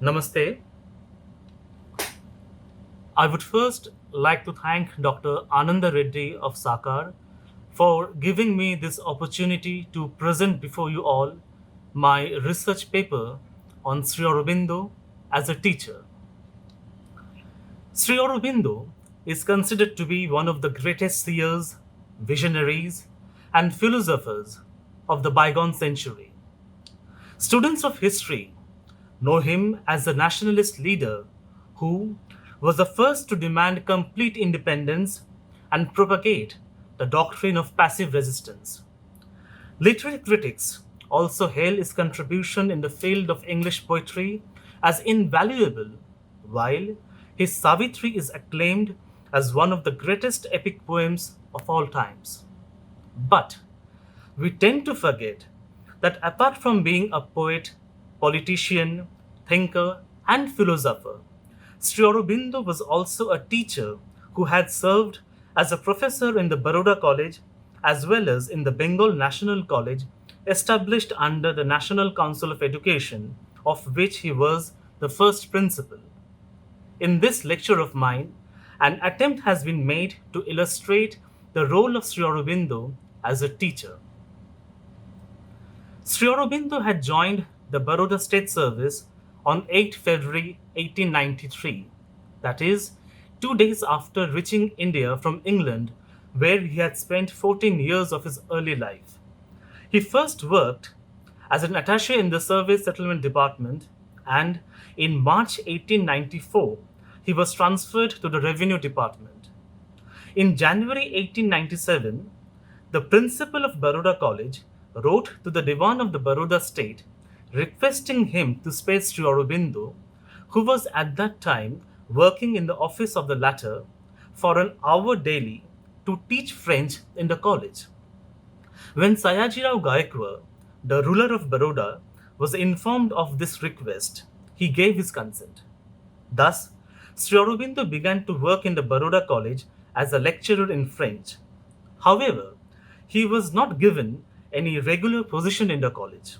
Namaste. I would first like to thank Dr. Ananda Reddy of Sakar for giving me this opportunity to present before you all my research paper on Sri Aurobindo as a teacher. Sri Aurobindo is considered to be one of the greatest seers, visionaries, and philosophers of the bygone century. Students of history know him as a nationalist leader who was the first to demand complete independence and propagate the doctrine of passive resistance. Literary critics also hail his contribution in the field of English poetry as invaluable, while his Savitri is acclaimed as one of the greatest epic poems of all times. But we tend to forget that apart from being a poet, politician, thinker, and philosopher, Sri Aurobindo was also a teacher who had served as a professor in the Baroda College as well as in the Bengal National College, established under the National Council of Education, of which he was the first principal. In this lecture of mine, an attempt has been made to illustrate the role of Sri Aurobindo as a teacher. Sri Aurobindo had joined the Baroda State Service on 8 February 1893, that is, 2 days after reaching India from England, where he had spent 14 years of his early life. He first worked as an attaché in the Service Settlement Department, and in March 1894, he was transferred to the Revenue Department. In January 1897, the principal of Baroda College wrote to the Diwan of the Baroda state requesting him to spare Sri Aurobindo, who was at that time working in the office of the latter, for an hour daily to teach French in the college. When Sayajirao Gaikwar, the ruler of Baroda, was informed of this request, he gave his consent. Thus, Sri Aurobindo began to work in the Baroda College as a lecturer in French. However, he was not given any regular position in the college.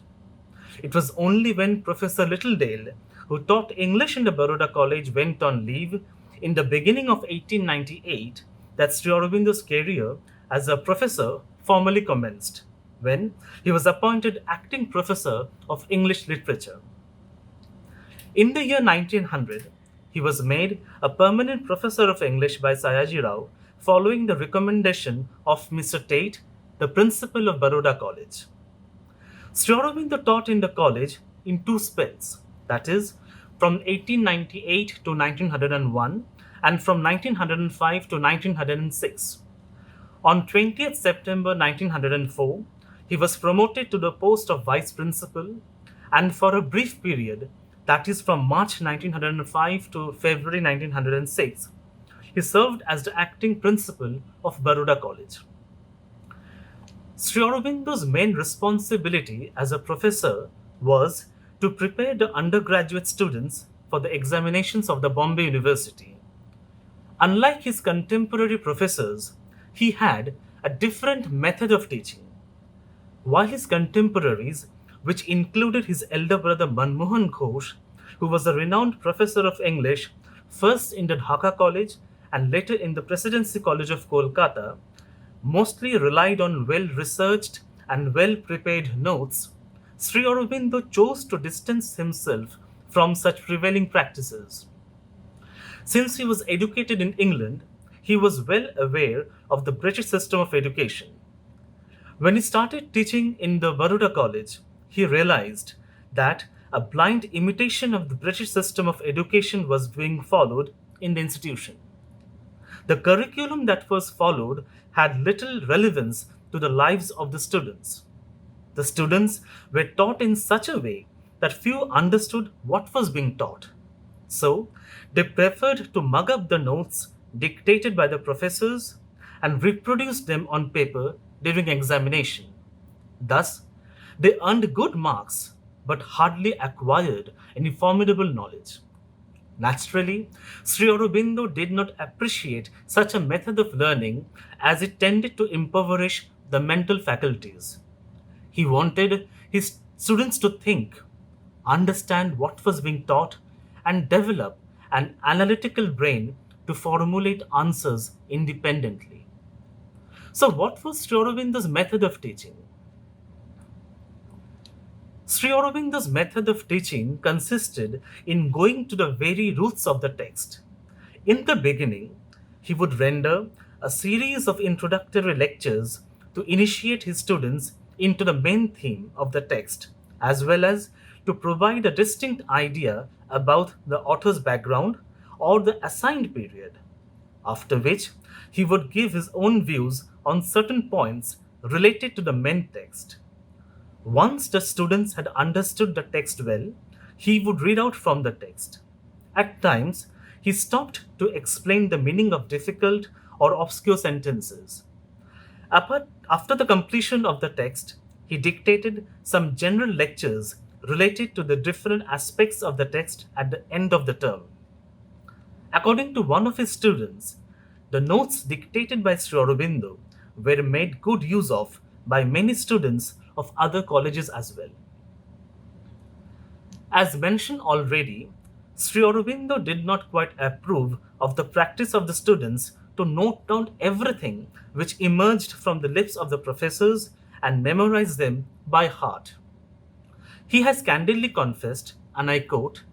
It was only when Professor Littledale, who taught English in the Baroda College, went on leave in the beginning of 1898 that Sri Aurobindo's career as a professor formally commenced, when he was appointed acting professor of English literature. In the year 1900, he was made a permanent professor of English by Sayaji Rao following the recommendation of Mr. Tate, the principal of Baroda College. Sri Aurobindo taught in the college in two spells, that is, from 1898 to 1901 and from 1905 to 1906. On 20th September 1904, he was promoted to the post of vice principal, and for a brief period, that is from March 1905 to February 1906, he served as the acting principal of Baroda College. Sri Aurobindo's main responsibility as a professor was to prepare the undergraduate students for the examinations of the Bombay University. Unlike his contemporary professors, he had a different method of teaching. While his contemporaries, which included his elder brother Manmohan Ghosh, who was a renowned professor of English, first in the Dhaka College and later in the Presidency College of Kolkata, mostly relied on well researched and well prepared notes, Sri Aurobindo chose to distance himself from such prevailing practices. Since he was educated in England, he was well aware of the British system of education. When he started teaching in the Baroda College, he realized that a blind imitation of the British system of education was being followed in the institution. The curriculum that was followed had little relevance to the lives of the students. The students were taught in such a way that few understood what was being taught. So, they preferred to mug up the notes dictated by the professors and reproduce them on paper during examination. Thus, they earned good marks but hardly acquired any formidable knowledge. Naturally, Sri Aurobindo did not appreciate such a method of learning as it tended to impoverish the mental faculties. He wanted his students to think, understand what was being taught, and develop an analytical brain to formulate answers independently. So, what was Sri Aurobindo's method of teaching? Sri Aurobindo's method of teaching consisted in going to the very roots of the text. In the beginning, he would render a series of introductory lectures to initiate his students into the main theme of the text, as well as to provide a distinct idea about the author's background or the assigned period. After which, he would give his own views on certain points related to the main text. Once the students had understood the text well, he would read out from the text. At times, he stopped to explain the meaning of difficult or obscure sentences. After the completion of the text, he dictated some general lectures related to the different aspects of the text at the end of the term. According to one of his students, the notes dictated by Sri Aurobindo were made good use of by many students of other colleges as well. As mentioned already, Sri Aurobindo did not quite approve of the practice of the students to note down everything which emerged from the lips of the professors and memorize them by heart. He has candidly confessed, and I quote,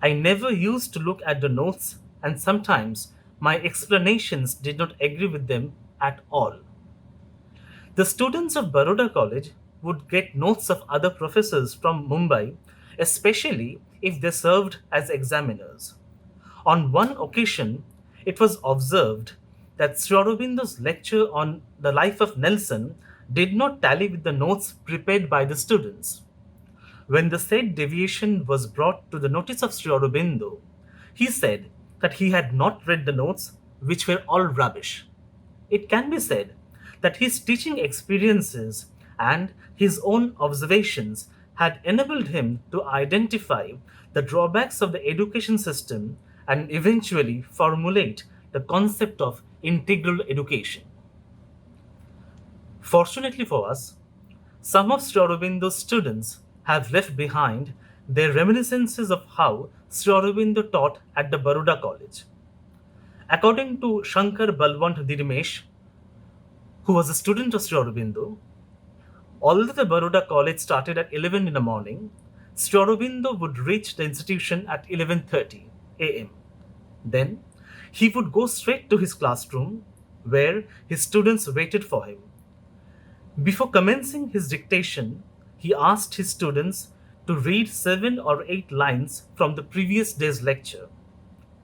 I never used to look at the notes, and sometimes my explanations did not agree with them at all. The students of Baroda College would get notes of other professors from Mumbai, especially if they served as examiners. On one occasion, it was observed that Sri Aurobindo's lecture on the life of Nelson did not tally with the notes prepared by the students. When the said deviation was brought to the notice of Sri Aurobindo, he said that he had not read the notes, which were all rubbish. It can be said that his teaching experiences and his own observations had enabled him to identify the drawbacks of the education system and eventually formulate the concept of integral education. Fortunately for us, some of Sri Aurobindo's students have left behind their reminiscences of how Sri Aurobindo taught at the Baroda College. According to Shankar Balwant Dirimesh, who was a student of Sri Aurobindo, although the Baroda College started at 11 in the morning, Sri Aurobindo would reach the institution at 11:30 am. Then, he would go straight to his classroom where his students waited for him. Before commencing his dictation, he asked his students to read 7 or 8 lines from the previous day's lecture.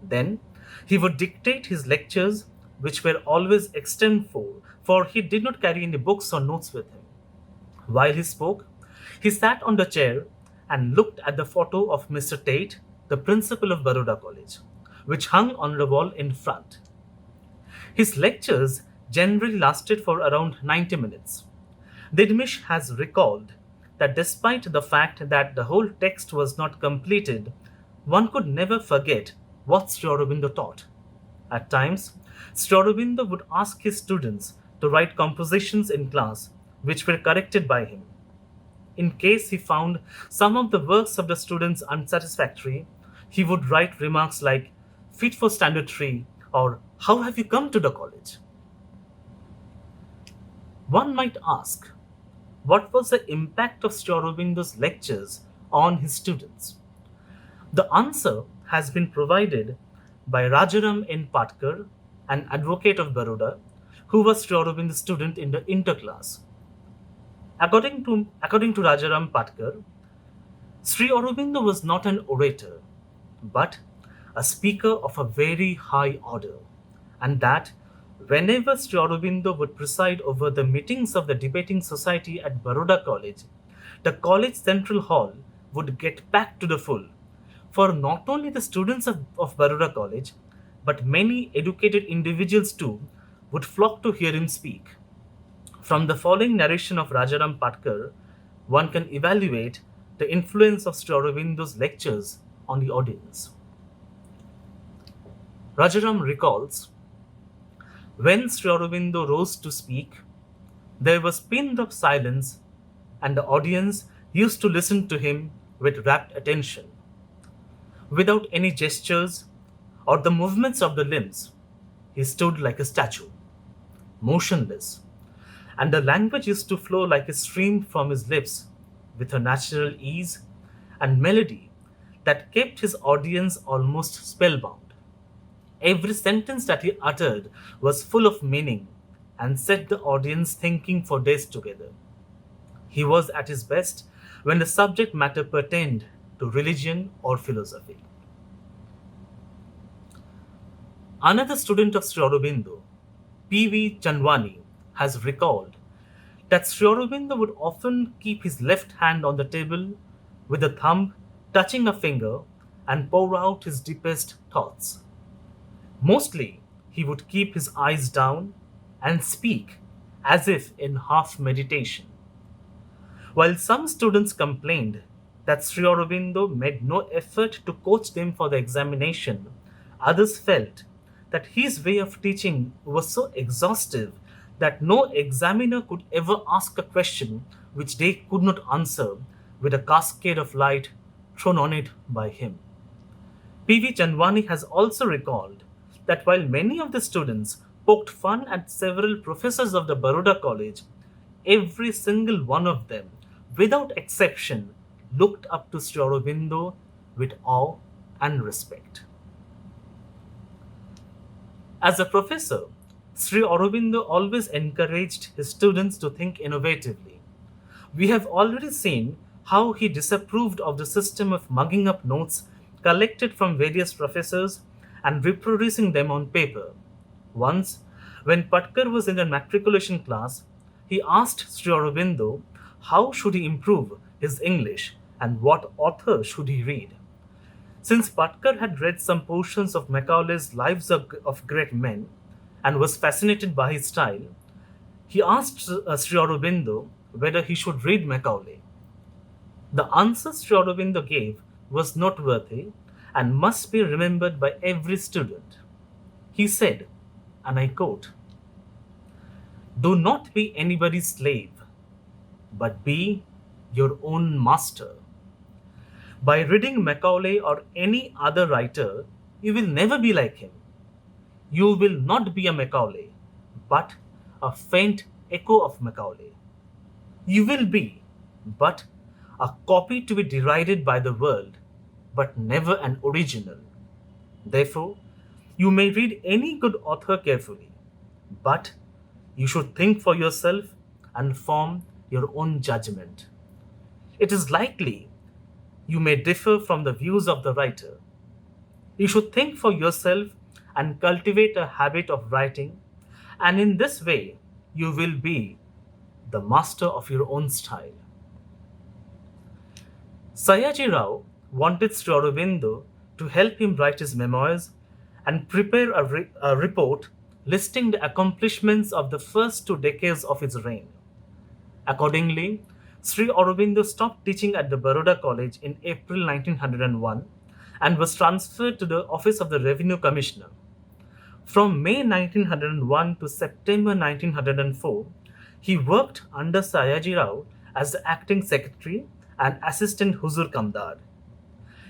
Then, he would dictate his lectures, which were always extemporal, for he did not carry any books or notes with him. While he spoke, he sat on the chair and looked at the photo of Mr. Tate, the principal of Baroda College, which hung on the wall in front. His lectures generally lasted for around 90 minutes. Didmish has recalled that despite the fact that the whole text was not completed, one could never forget what Sri Aurobindo taught. At times, Sri Aurobindo would ask his students to write compositions in class, which were corrected by him. In case he found some of the works of the students unsatisfactory, he would write remarks like, fit for standard 3, or how have you come to the college? One might ask, what was the impact of Sri Aurobindo's lectures on his students? The answer has been provided by Rajaram N. Patkar, an advocate of Baroda, who was Sri Aurobindo's student in the interclass. According to Rajaram Patkar, Sri Aurobindo was not an orator, but a speaker of a very high order, and that whenever Sri Aurobindo would preside over the meetings of the debating society at Baroda College, the college central hall would get packed to the full, for not only the students of Baroda College, but many educated individuals too would flock to hear him speak. From the following narration of Rajaram Patkar, one can evaluate the influence of Sri Aurobindo's lectures on the audience. Rajaram recalls, when Sri Aurobindo rose to speak, there was pin-drop silence, and the audience used to listen to him with rapt attention. Without any gestures or the movements of the limbs, he stood like a statue, motionless, and the language used to flow like a stream from his lips with a natural ease and melody that kept his audience almost spellbound. Every sentence that he uttered was full of meaning and set the audience thinking for days together. He was at his best when the subject matter pertained to religion or philosophy. Another student of Sri Aurobindo, P.V. Chandwani, has recalled that Sri Aurobindo would often keep his left hand on the table with the thumb touching a finger and pour out his deepest thoughts. Mostly, he would keep his eyes down and speak as if in half meditation. While some students complained that Sri Aurobindo made no effort to coach them for the examination, others felt that his way of teaching was so exhaustive that no examiner could ever ask a question which they could not answer with a cascade of light thrown on it by him. P.V. Chandwani has also recalled that while many of the students poked fun at several professors of the Baroda College, every single one of them, without exception, looked up to Sri Aurobindo with awe and respect. As a professor, Sri Aurobindo always encouraged his students to think innovatively. We have already seen how he disapproved of the system of mugging up notes collected from various professors and reproducing them on paper. Once, when Patkar was in a matriculation class, he asked Sri Aurobindo how should he improve his English and what author should he read. Since Patkar had read some portions of Macaulay's Lives of Great Men and was fascinated by his style, he asked Sri Aurobindo whether he should read Macaulay. The answer Sri Aurobindo gave was noteworthy and must be remembered by every student. He said, and I quote, "Do not be anybody's slave, but be your own master. By reading Macaulay or any other writer, you will never be like him. You will not be a Macaulay, but a faint echo of Macaulay. You will be but a copy to be derided by the world, but never an original. Therefore, you may read any good author carefully, but you should think for yourself and form your own judgment. It is likely you may differ from the views of the writer. You should think for yourself and cultivate a habit of writing, and in this way, you will be the master of your own style." Sayaji Rao wanted Sri Aurobindo to help him write his memoirs and prepare a report listing the accomplishments of the first 2 decades of his reign. Accordingly, Sri Aurobindo stopped teaching at the Baroda College in April 1901 and was transferred to the office of the Revenue Commissioner. From May 1901 to September 1904, he worked under Sayaji Rao as the acting secretary and assistant Huzur Kamdar.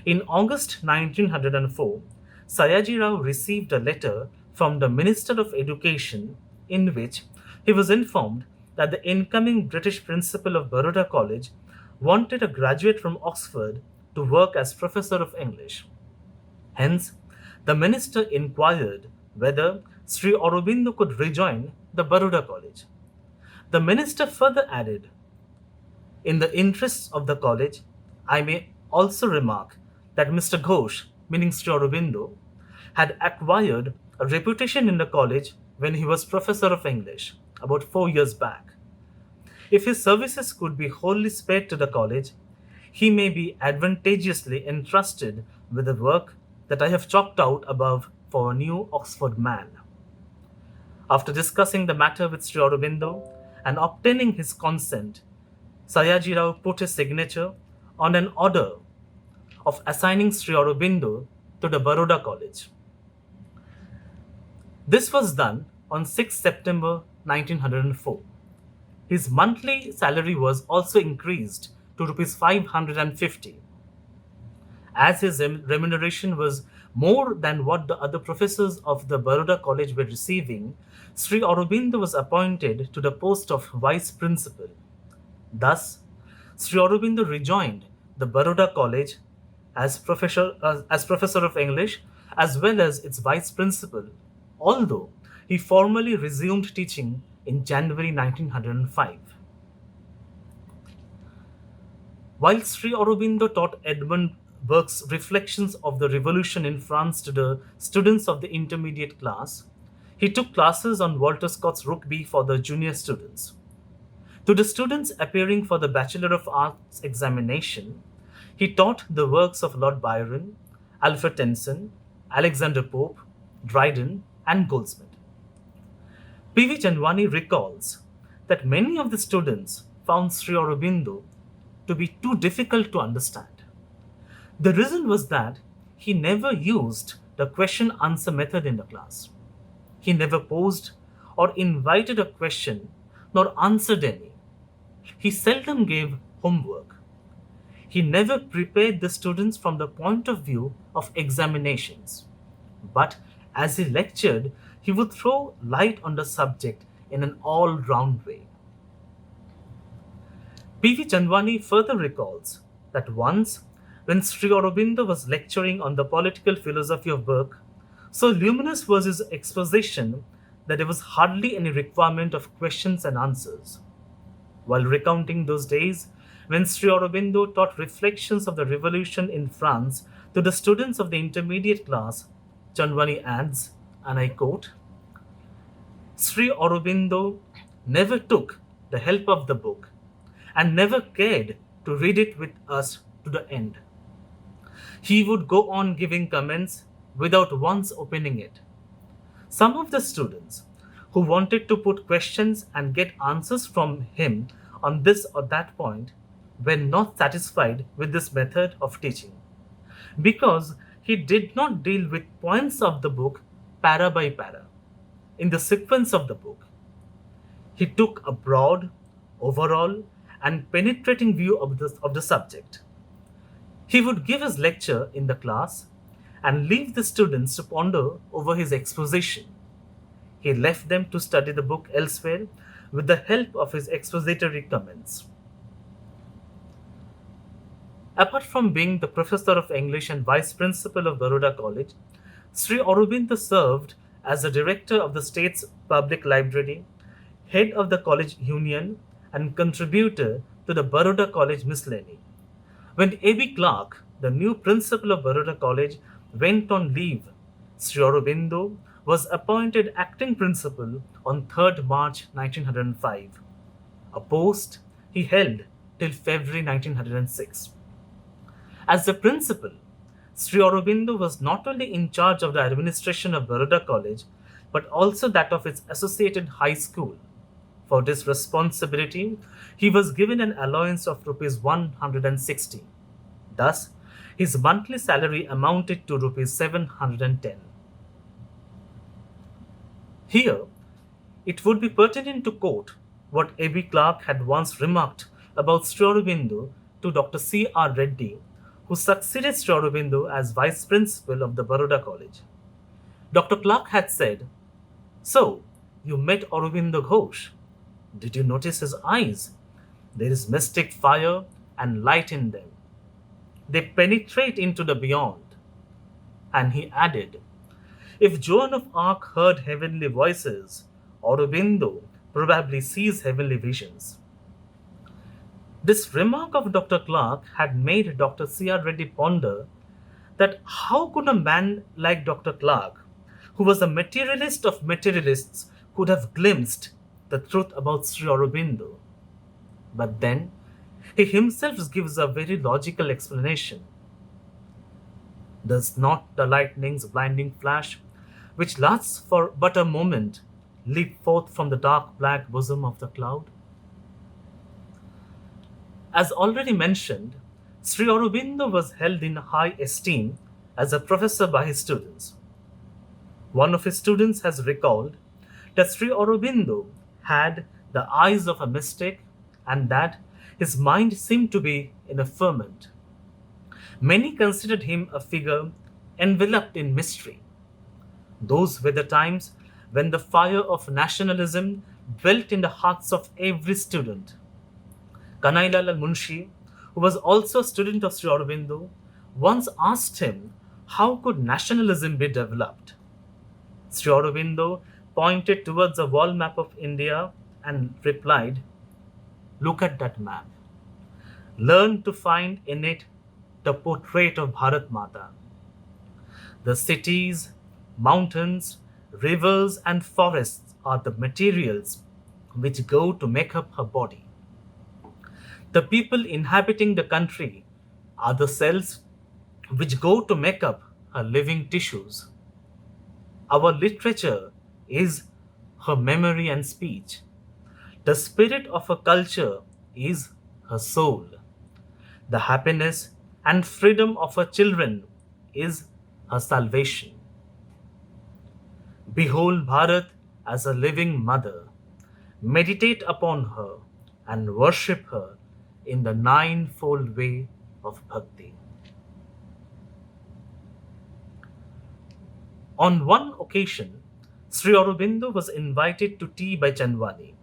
In August 1904, Sayaji Rao received a letter from the Minister of Education in which he was informed that the incoming British principal of Baroda College wanted a graduate from Oxford to work as professor of English. Hence, the minister inquired whether Sri Aurobindo could rejoin the Baroda College. The minister further added, "In the interests of the college, I may also remark that Mr. Ghosh, meaning Sri Aurobindo, had acquired a reputation in the college when he was professor of English about 4 years back. If his services could be wholly spared to the college, he may be advantageously entrusted with the work that I have chalked out above for a new Oxford man." After discussing the matter with Sri Aurobindo and obtaining his consent, Sayaji Rao put his signature on an order of assigning Sri Aurobindo to the Baroda College. This was done on 6 September 1904. His monthly salary was also increased to Rs 550. As his remuneration was more than what the other professors of the Baroda College were receiving, Sri Aurobindo was appointed to the post of vice principal. Thus, Sri Aurobindo rejoined the Baroda College as professor of English as well as its vice principal, although he formally resumed teaching in January 1905. While Sri Aurobindo taught Edmund Burke's Reflections of the Revolution in France to the students of the intermediate class, he took classes on Walter Scott's Rugby for the junior students. To the students appearing for the Bachelor of Arts examination, he taught the works of Lord Byron, Alfred Tennyson, Alexander Pope, Dryden, and Goldsmith. P.V. Chandwani recalls that many of the students found Sri Aurobindo to be too difficult to understand. The reason was that he never used the question answer method in the class. He never posed or invited a question nor answered any. He seldom gave homework. He never prepared the students from the point of view of examinations. But as he lectured, he would throw light on the subject in an all round way. P.V. Chandwani further recalls that once, when Sri Aurobindo was lecturing on the political philosophy of Burke, so luminous was his exposition that there was hardly any requirement of questions and answers. While recounting those days, when Sri Aurobindo taught reflections of the revolution in France to the students of the intermediate class, Chandwani adds, and I quote, Sri Aurobindo never took the help of the book and never cared to read it with us to the end. He would go on giving comments without once opening it. Some of the students who wanted to put questions and get answers from him on this or that point were not satisfied with this method of teaching because he did not deal with points of the book para by para in the sequence of the book. He took a broad, overall, and penetrating view of the subject. He would give his lecture in the class and leave the students to ponder over his exposition. He left them to study the book elsewhere with the help of his expository comments. Apart from being the professor of English and vice principal of Baroda College, Sri Aurobindo served as the director of the state's public library, head of the college union, and contributor to the Baroda College miscellany. When A.B. Clark, the new principal of Baroda College, went on leave, Sri Aurobindo was appointed acting principal on 3rd March 1905, a post he held till February 1906. As the principal, Sri Aurobindo was not only in charge of the administration of Baroda College, but also that of its associated high school. For this responsibility, he was given an allowance of Rs 160. Thus, his monthly salary amounted to Rs 710. Here, it would be pertinent to quote what A.B. Clark had once remarked about Sri Aurobindo to Dr. C.R. Reddy, who succeeded Sri Aurobindo as vice principal of the Baroda College. Dr. Clark had said, "So, you met Aurobindo Ghosh. Did you notice his eyes? There is mystic fire and light in them. They penetrate into the beyond." And he added, "If Joan of Arc heard heavenly voices, Aurobindo probably sees heavenly visions." This remark of Dr. Clark had made Dr. C.R. Reddy ponder that how could a man like Dr. Clark, who was a materialist of materialists, could have glimpsed the truth about Sri Aurobindo. But then, he himself gives a very logical explanation. Does not the lightning's blinding flash, which lasts for but a moment, leap forth from the dark black bosom of the cloud? As already mentioned, Sri Aurobindo was held in high esteem as a professor by his students. One of his students has recalled that Sri Aurobindo had the eyes of a mystic and that his mind seemed to be in a ferment. Many considered him a figure enveloped in mystery. Those were the times when the fire of nationalism dwelt in the hearts of every student. Kanailal Munshi, who was also a student of Sri Aurobindo, once asked him how could nationalism be developed. Sri Aurobindo pointed towards a wall map of India and replied, "Look at that map. Learn to find in it the portrait of Bharat Mata. The cities, mountains, rivers, and forests are the materials which go to make up her body. The people inhabiting the country are the cells which go to make up her living tissues. Our literature is her memory and speech. The spirit of her culture is her soul. The happiness and freedom of her children is her salvation. Behold Bharat as a living mother. Meditate upon her and worship her in the ninefold way of bhakti." On one occasion, Sri Aurobindo was invited to tea by Chandwani.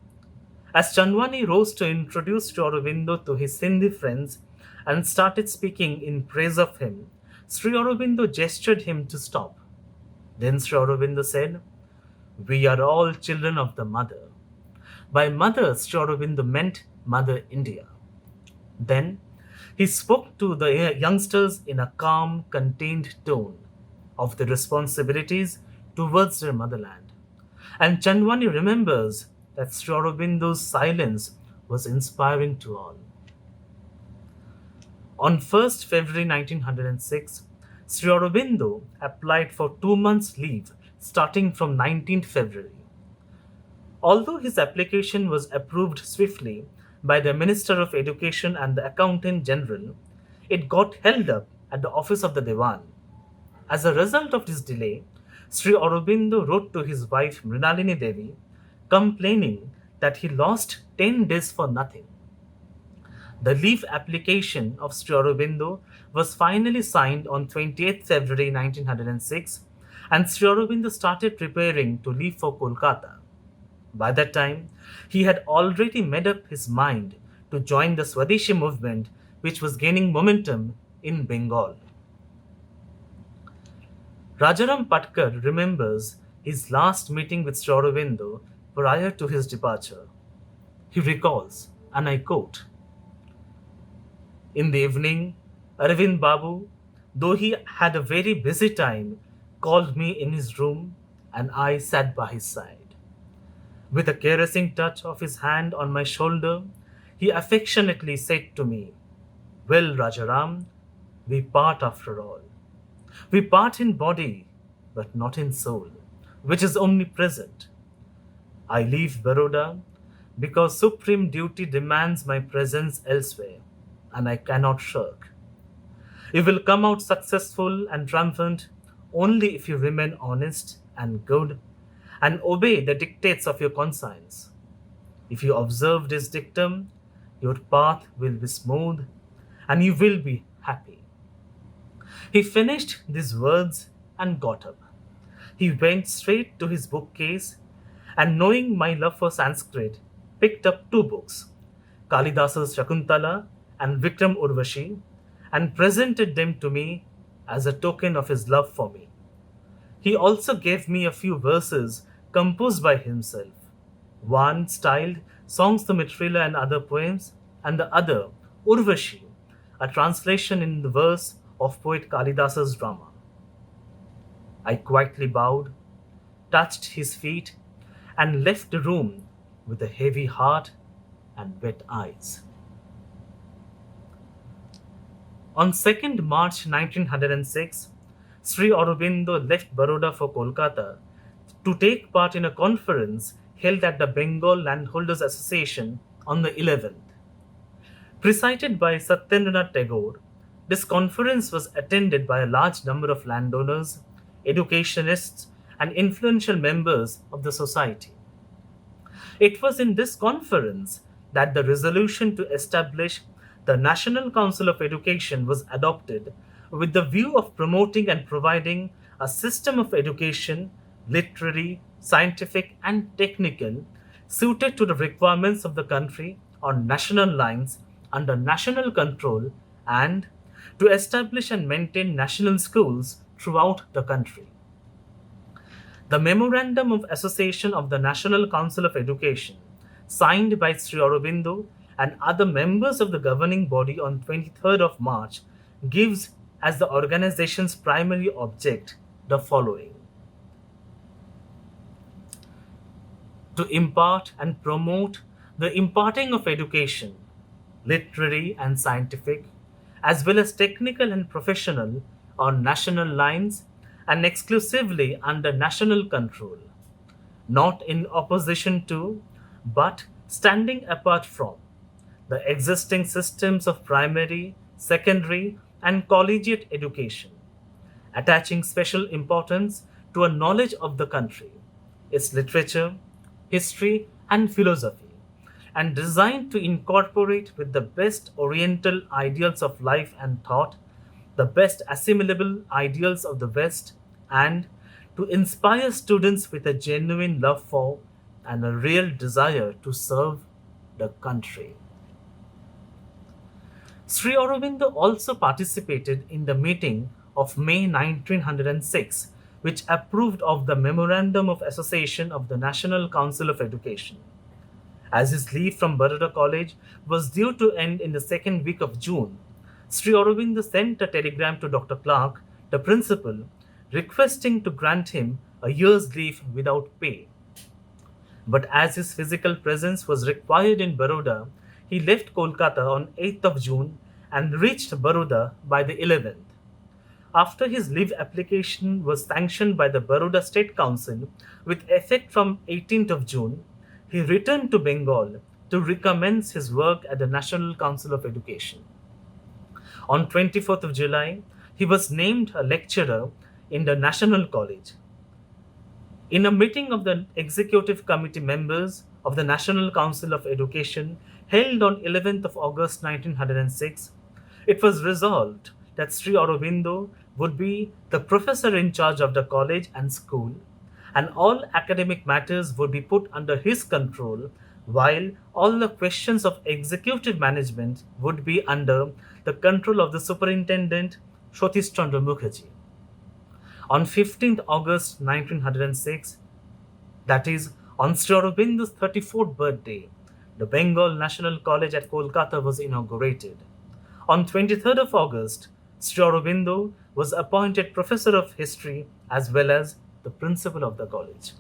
As Chandwani rose to introduce Sri Aurobindo to his Sindhi friends and started speaking in praise of him, Sri Aurobindo gestured him to stop. Then Sri Aurobindo said, "We are all children of the mother." By mother, Sri Aurobindo meant Mother India. Then he spoke to the youngsters in a calm, contained tone of the responsibilities towards their motherland. And Chandwani remembers that Sri Aurobindo's silence was inspiring to all. On 1st February 1906, Sri Aurobindo applied for 2 months' leave starting from 19th February. Although his application was approved swiftly by the Minister of Education and the Accountant General, it got held up at the office of the Diwan. As a result of this delay, Sri Aurobindo wrote to his wife Mrinalini Devi, complaining that he lost 10 days for nothing. The leave application of Sri Aurobindo was finally signed on 28th February 1906, and Sri Aurobindo started preparing to leave for Kolkata. By that time, he had already made up his mind to join the Swadeshi movement, which was gaining momentum in Bengal. Rajaram Patkar remembers his last meeting with Sri Aurobindo prior to his departure. He recalls, and I quote, "In the evening, Arvind Babu, though he had a very busy time, called me in his room and I sat by his side. With a caressing touch of his hand on my shoulder, he affectionately said to me, 'Well, Rajaram, we part after all. We part in body, but not in soul, which is omnipresent. I leave Baroda because supreme duty demands my presence elsewhere, and I cannot shirk. You will come out successful and triumphant only if you remain honest and good and obey the dictates of your conscience. If you observe this dictum, your path will be smooth and you will be happy.'" He finished these words and got up. He went straight to his bookcase and, knowing my love for Sanskrit, picked up 2 books, Kalidasa's Shakuntala and Vikram Urvashi, and presented them to me as a token of his love for me. He also gave me a few verses composed by himself, one styled Songs to Mitrila and Other Poems, and the other, Urvashi, a translation in the verse of poet Kalidasa's drama. I quietly bowed, touched his feet, and left the room with a heavy heart and wet eyes. On 2nd March 1906, Sri Aurobindo left Baroda for Kolkata to take part in a conference held at the Bengal Landholders Association on the 11th. Presided by Satyendranath Tagore, this conference was attended by a large number of landowners, educationists, and influential members of the society. It was in this conference that the resolution to establish The National Council of Education was adopted with the view of promoting and providing a system of education, literary, scientific, and technical, suited to the requirements of the country on national lines under national control and to establish and maintain national schools throughout the country. The Memorandum of Association of the National Council of Education, signed by Sri Aurobindo and other members of the governing body on 23rd of March, gives as the organization's primary object the following: to impart and promote the imparting of education, literary and scientific, as well as technical and professional, on national lines and exclusively under national control, not in opposition to, but standing apart from, the existing systems of primary, secondary, and collegiate education, attaching special importance to a knowledge of the country, its literature, history, and philosophy, and designed to incorporate with the best Oriental ideals of life and thought, the best assimilable ideals of the West, and to inspire students with a genuine love for and a real desire to serve the country. Sri Aurobindo also participated in the meeting of May 1906, which approved of the Memorandum of Association of the National Council of Education. As his leave from Baroda College was due to end in the second week of June, Sri Aurobindo sent a telegram to Dr. Clark, the principal, requesting to grant him a year's leave without pay. But as his physical presence was required in Baroda, he left Kolkata on 8th of June and reached Baroda by the 11th. After his leave application was sanctioned by the Baroda State Council with effect from 18th of June, he returned to Bengal to recommence his work at the National Council of Education. On 24th of July, he was named a lecturer in the National College. In a meeting of the Executive Committee members of the National Council of Education held on 11th of August 1906, it was resolved that Sri Aurobindo would be the professor in charge of the college and school, and all academic matters would be put under his control, while all the questions of executive management would be under the control of the superintendent Satish Chandra Mukherjee. On 15th August 1906, that is, on Sri Aurobindo's 34th birthday, the Bengal National College at Kolkata was inaugurated. On 23rd of August, Sri Aurobindo was appointed Professor of History as well as the Principal of the college.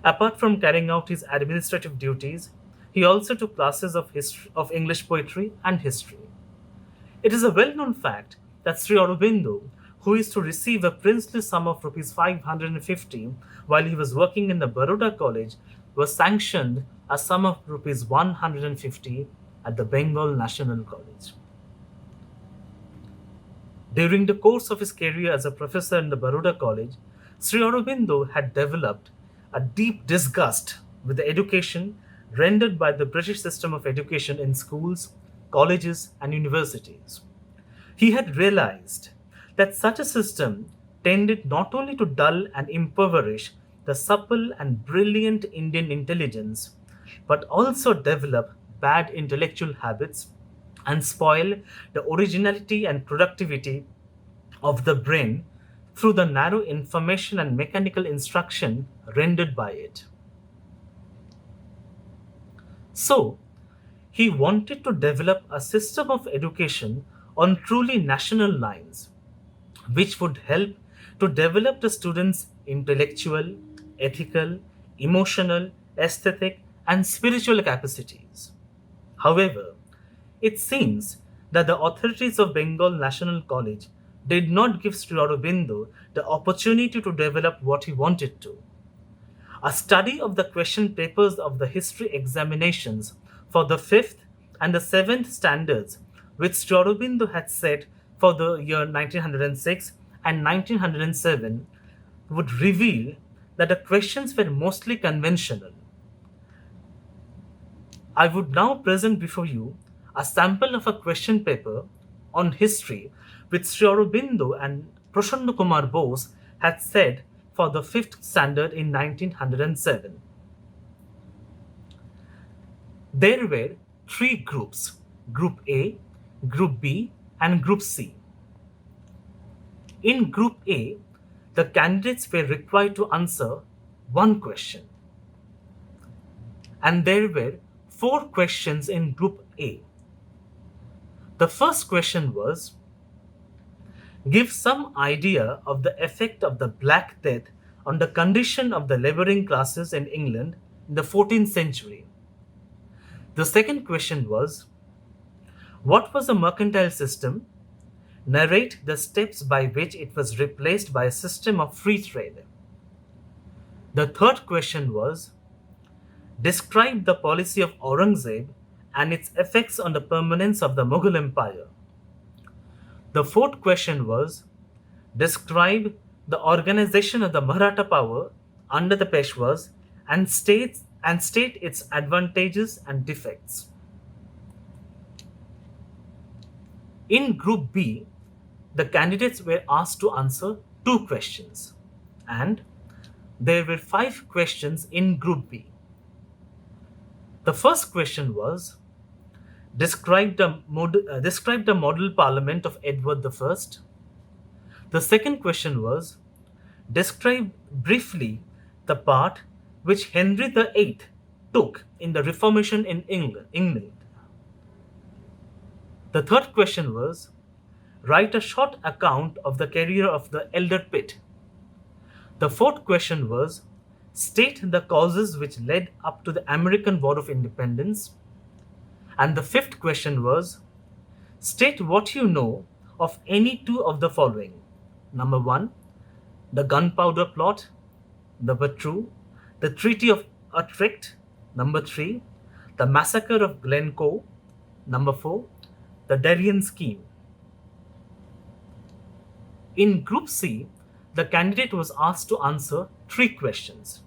Apart from carrying out his administrative duties, he also took classes of English poetry and history. It is a well-known fact that Sri Aurobindo, who is to receive a princely sum of Rs 550 while he was working in the Baroda College, was sanctioned a sum of Rs 150 at the Bengal National College. During the course of his career as a professor in the Baroda College, Sri Aurobindo had developed a deep disgust with the education rendered by the British system of education in schools, colleges, and universities. He had realized that such a system tended not only to dull and impoverish the supple and brilliant Indian intelligence, but also develop bad intellectual habits and spoil the originality and productivity of the brain through the narrow information and mechanical instruction rendered by it. So, he wanted to develop a system of education on truly national lines, which would help to develop the students' intellectual, ethical, emotional, aesthetic, and spiritual capacities. However, it seems that the authorities of Bengal National College did not give Sri Aurobindo the opportunity to develop what he wanted to. A study of the question papers of the history examinations for the 5th and the 7th standards, which Sri Aurobindo had set for the year 1906 and 1907, would reveal that the questions were mostly conventional. I would now present before you a sample of a question paper on history which Sri Aurobindo and Prashanna Kumar Bose had said for the 5th standard in 1907. There were three groups: Group A, Group B, and Group C. In Group A, the candidates were required to answer one question. And there were four questions in Group A. The first question was: give some idea of the effect of the Black Death on the condition of the laboring classes in England in the 14th century. The second question was: what was the mercantile system? Narrate the steps by which it was replaced by a system of free trade. The third question was: describe the policy of Aurangzeb and its effects on the permanence of the Mughal Empire. The fourth question was: describe the organization of the Maratha power under the Peshwas and state its advantages and defects. In Group B, the candidates were asked to answer two questions, and there were 5 questions in Group B. The first question was: describe the model parliament of Edward I. The second question was: describe briefly the part which Henry VIII took in the Reformation in England. The third question was: write a short account of the career of the elder Pitt. The fourth question was: state the causes which led up to the American War of Independence. And the fifth question was: state what you know of any two of the following. Number 1, the gunpowder plot. Number 2, the Treaty of Utrecht. Number 3, the massacre of Glencoe. Number 4, the Darien scheme. In Group C, the candidate was asked to answer 3 questions,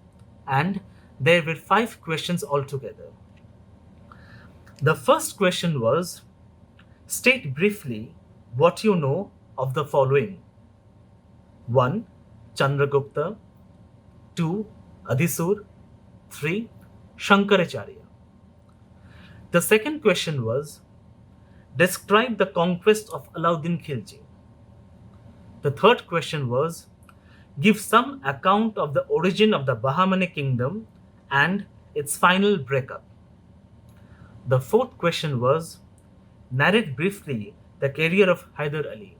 and there were 5 questions altogether. The first question was: state briefly what you know of the following. 1, Chandragupta. 2, Adhisur. 3, Shankaracharya. The second question was: describe the conquest of Alauddin Khilji. The third question was: give some account of the origin of the Bahmani kingdom and its final breakup. The fourth question was: narrate briefly the career of Hyder Ali.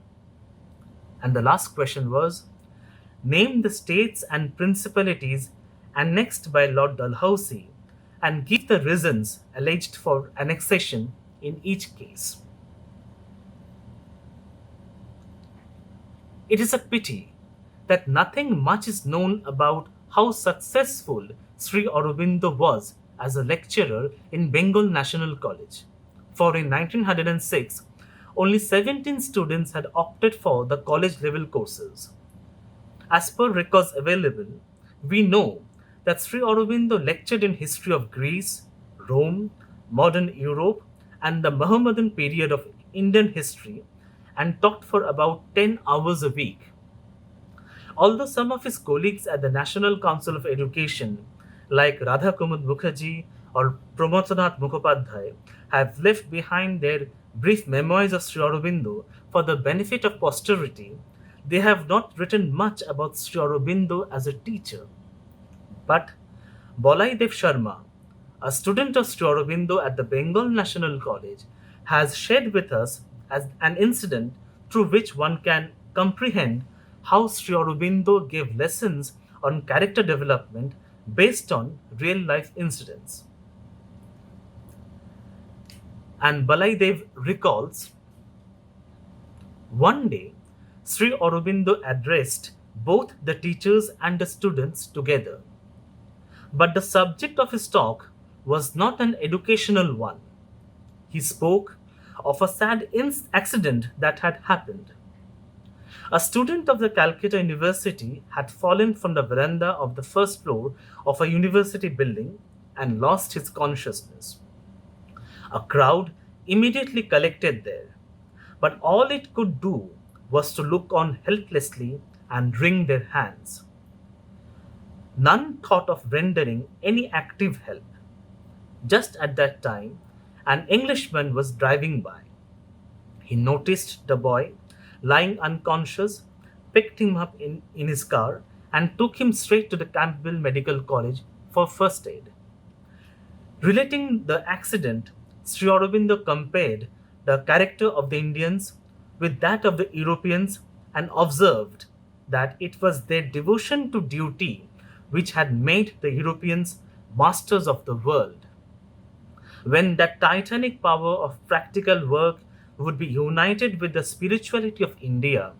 And the last question was: name the states and principalities annexed by Lord Dalhousie and give the reasons alleged for annexation in each case. It is a pity that nothing much is known about how successful Sri Aurobindo was as a lecturer in Bengal National College. For in 1906, only 17 students had opted for the college level courses. As per records available, we know that Sri Aurobindo lectured in history of Greece, Rome, modern Europe, and the Mohammedan period of Indian history, and taught for about 10 hours a week. Although some of his colleagues at the National Council of Education, like Radha Kumud Mukherjee or Pramodnath Mukhopadhyay, have left behind their brief memoirs of Sri Aurobindo for the benefit of posterity, they have not written much about Sri Aurobindo as a teacher. But Bolai Dev Sharma, a student of Sri Aurobindo at the Bengal National College, has shared with us as an incident through which one can comprehend how Sri Aurobindo gave lessons on character development based on real life incidents. And Balaidev recalls, one day Sri Aurobindo addressed both the teachers and the students together. But the subject of his talk was not an educational one. He spoke of a sad accident that had happened. A student of the Calcutta University had fallen from the veranda of the first floor of a university building and lost his consciousness. A crowd immediately collected there, but all it could do was to look on helplessly and wring their hands. None thought of rendering any active help. Just at that time, an Englishman was driving by. He noticed the boy lying unconscious, picked him up in his car, and took him straight to the Campbell Medical College for first aid. Relating the accident, Sri Aurobindo compared the character of the Indians with that of the Europeans and observed that it was their devotion to duty which had made the Europeans masters of the world. When that titanic power of practical work would be united with the spirituality of India,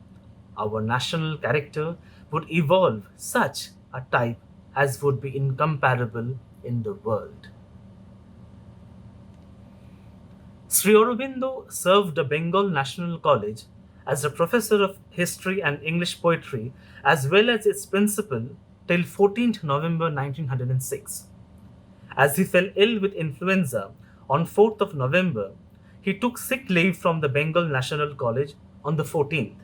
our national character would evolve such a type as would be incomparable in the world. Sri Aurobindo served the Bengal National College as a professor of history and English poetry as well as its principal till 14th November 1906. As he fell ill with influenza on 4th of November, he took sick leave from the Bengal National College on the 14th.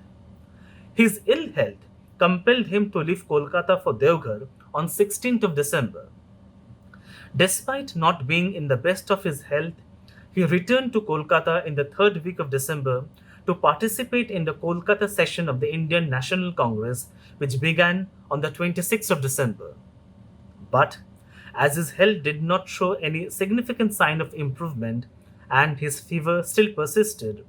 His ill health compelled him to leave Kolkata for Devghar on 16th of December. Despite not being in the best of his health, he returned to Kolkata in the third week of December to participate in the Kolkata session of the Indian National Congress, which began on the 26th of December. But as his health did not show any significant sign of improvement and his fever still persisted,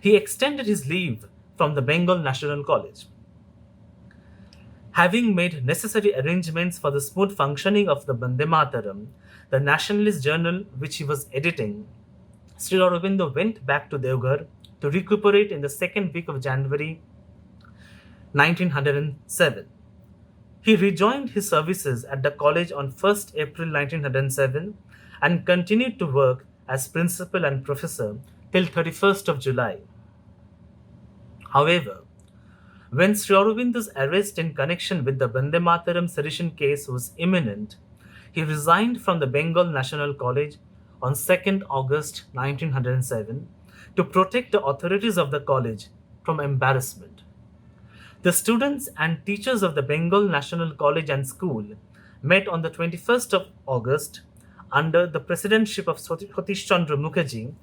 he extended his leave from the Bengal National College. Having made necessary arrangements for the smooth functioning of the Bande Mataram, the nationalist journal which he was editing, Sri Aurobindo went back to Devghar to recuperate in the second week of January 1907. He rejoined his services at the college on 1st April 1907 and continued to work as principal and professor till 31st of July. However, when Sri Aurobindo's arrest in connection with the Bande Mataram sedition case was imminent, he resigned from the Bengal National College on 2nd August 1907 to protect the authorities of the college from embarrassment. The students and teachers of the Bengal National College and School met on the 21st of August under the presidentship of Satish Chandra Mukherjee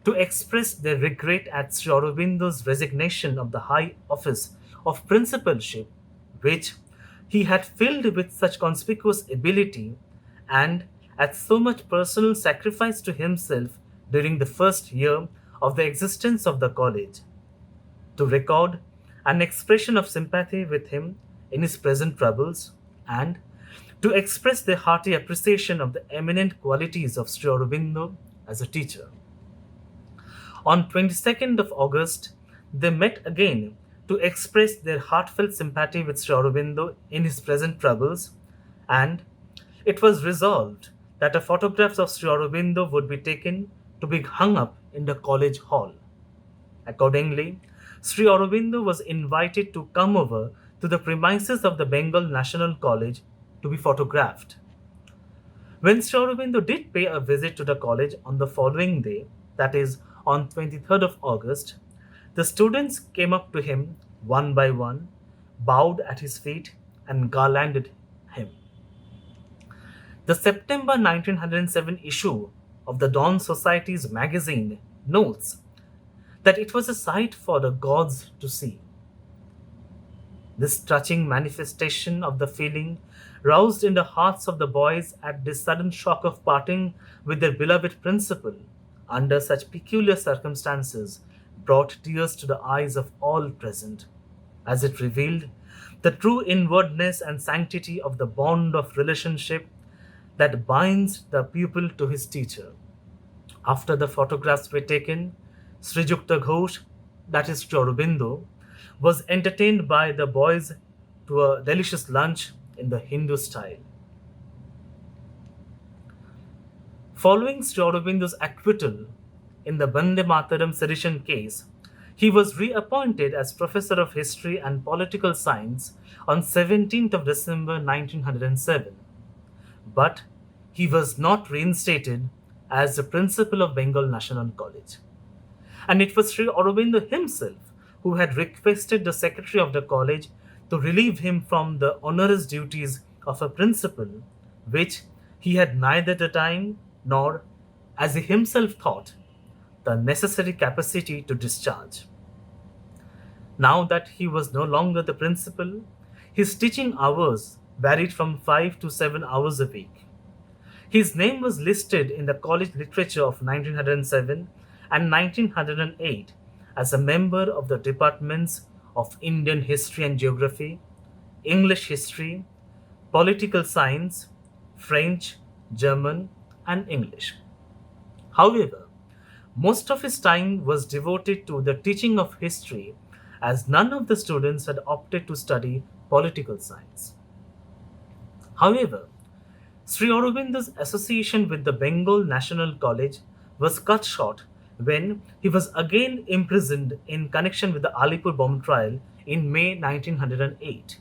to express their regret at Sri Aurobindo's resignation of the high office of principalship, which he had filled with such conspicuous ability and at so much personal sacrifice to himself during the first year of the existence of the college, to record an expression of sympathy with him in his present troubles, and to express their hearty appreciation of the eminent qualities of Sri Aurobindo as a teacher. On 22nd of August, they met again to express their heartfelt sympathy with Sri Aurobindo in his present troubles, and it was resolved that a photograph of Sri Aurobindo would be taken to be hung up in the college hall. Accordingly, Sri Aurobindo was invited to come over to the premises of the Bengal National College to be photographed. When Sri Aurobindo did pay a visit to the college on the following day, that is, on 23rd of August, the students came up to him one by one, bowed at his feet, and garlanded him. The September 1907 issue of the Dawn Society's magazine notes that it was a sight for the gods to see. This touching manifestation of the feeling roused in the hearts of the boys at this sudden shock of parting with their beloved principal under such peculiar circumstances brought tears to the eyes of all present, as it revealed the true inwardness and sanctity of the bond of relationship that binds the pupil to his teacher. After the photographs were taken, Sri Yukta Ghosh, that is Sri Aurobindo, was entertained by the boys to a delicious lunch in the Hindu style. Following Sri Aurobindo's acquittal in the Bande Mataram sedition case, he was reappointed as Professor of History and Political Science on 17th of December 1907. But he was not reinstated as the principal of Bengal National College. And it was Sri Aurobindo himself who had requested the secretary of the college to relieve him from the onerous duties of a principal, which he had neither the time nor, as he himself thought, the necessary capacity to discharge. Now that he was no longer the principal, his teaching hours varied from 5 to 7 hours a week. His name was listed in the college literature of 1907 and 1908 as a member of the departments of Indian History and Geography, English History, Political Science, French, German, and English. However, most of his time was devoted to the teaching of history as none of the students had opted to study political science. However, Sri Aurobindo's association with the Bengal National College was cut short when he was again imprisoned in connection with the Alipur bomb trial in May 1908.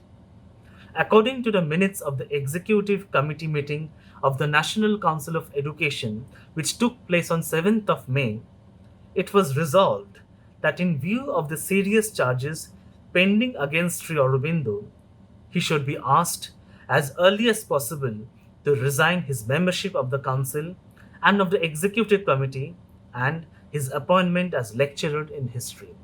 According to the minutes of the Executive Committee meeting of the National Council of Education, which took place on 7th of May, it was resolved that in view of the serious charges pending against Sri Aurobindo, he should be asked as early as possible to resign his membership of the council and of the executive committee and his appointment as lecturer in history.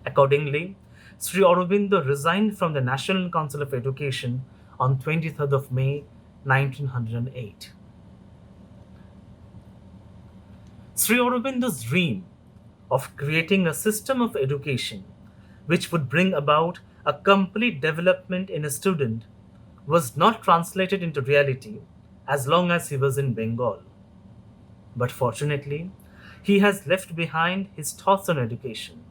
Accordingly, Sri Aurobindo resigned from the National Council of Education on 23rd of May 1908. Sri Aurobindo's dream of creating a system of education which would bring about a complete development in a student was not translated into reality as long as he was in Bengal. But fortunately, he has left behind his thoughts on education.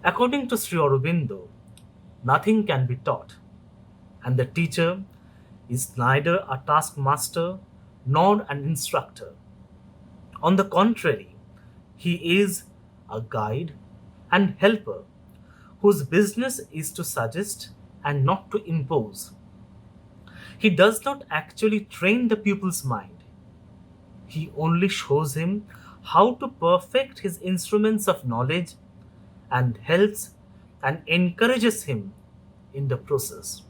According to Sri Aurobindo, nothing can be taught, and the teacher is neither a taskmaster nor an instructor. On the contrary, he is a guide and helper whose business is to suggest and not to impose. He does not actually train the pupil's mind. He only shows him how to perfect his instruments of knowledge and helps and encourages him in the process.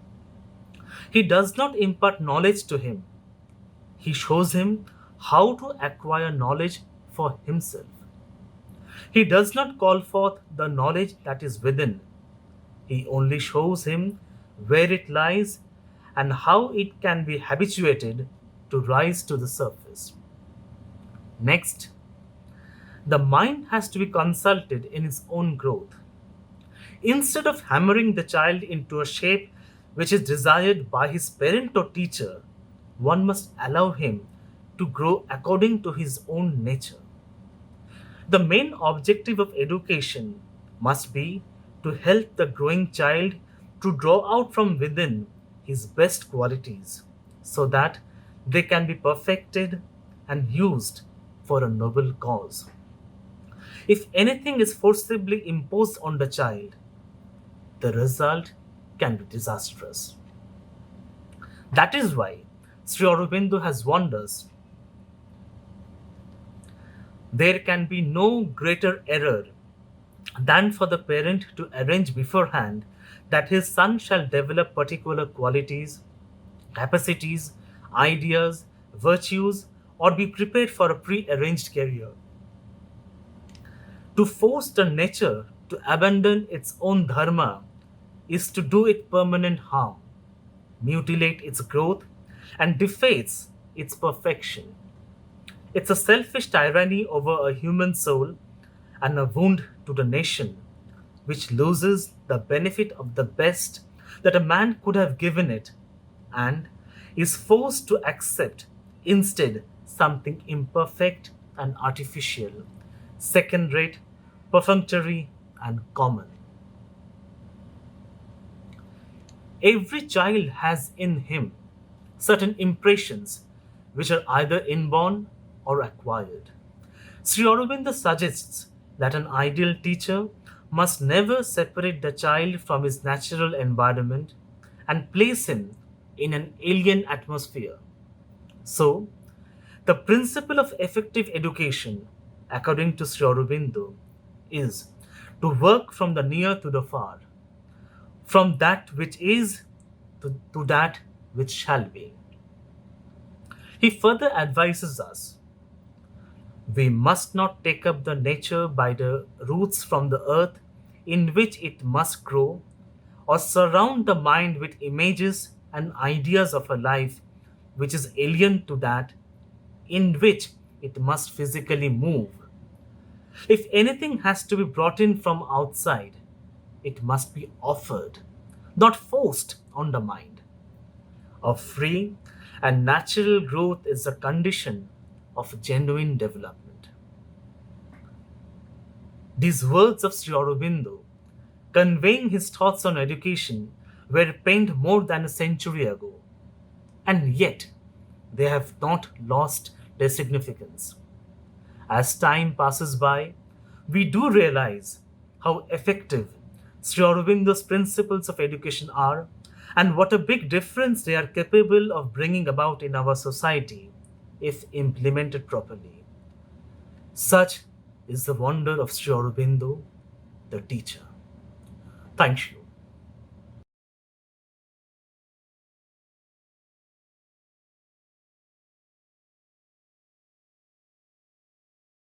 He does not impart knowledge to him. He shows him how to acquire knowledge for himself. He does not call forth the knowledge that is within. He only shows him where it lies and how it can be habituated to rise to the surface. Next, the mind has to be consulted in its own growth. Instead of hammering the child into a shape which is desired by his parent or teacher, one must allow him to grow according to his own nature. The main objective of education must be to help the growing child to draw out from within his best qualities so that they can be perfected and used for a noble cause. If anything is forcibly imposed on the child, the result can be disastrous. That is why Sri Aurobindo has warned us there can be no greater error than for the parent to arrange beforehand that his son shall develop particular qualities, capacities, ideas, virtues, or be prepared for a pre-arranged career. To force the nature to abandon its own dharma is to do it permanent harm, mutilate its growth, and deface its perfection. It's a selfish tyranny over a human soul and a wound to the nation, which loses the benefit of the best that a man could have given it and is forced to accept instead something imperfect and artificial, second rate, perfunctory, and common. Every child has in him certain impressions which are either inborn or acquired. Sri Aurobindo suggests that an ideal teacher must never separate the child from his natural environment and place him in an alien atmosphere. So, The principle of effective education, according to Sri Aurobindo, is to work from the near to the far, from that which is to that which shall be. He further advises us we must not take up the nature by the roots from the earth in which it must grow, or surround the mind with images and ideas of a life which is alien to that in which it must physically move. If anything has to be brought in from outside, it must be offered, not forced on the mind. A free and natural growth is a condition of genuine development. These words of Sri Aurobindo, conveying his thoughts on education, were penned more than a century ago, and yet they have not lost their significance. As time passes by, we do realize how effective Sri Aurobindo's principles of education are and what a big difference they are capable of bringing about in our society if implemented properly. Such is the wonder of Sri Aurobindo, the teacher. Thank you.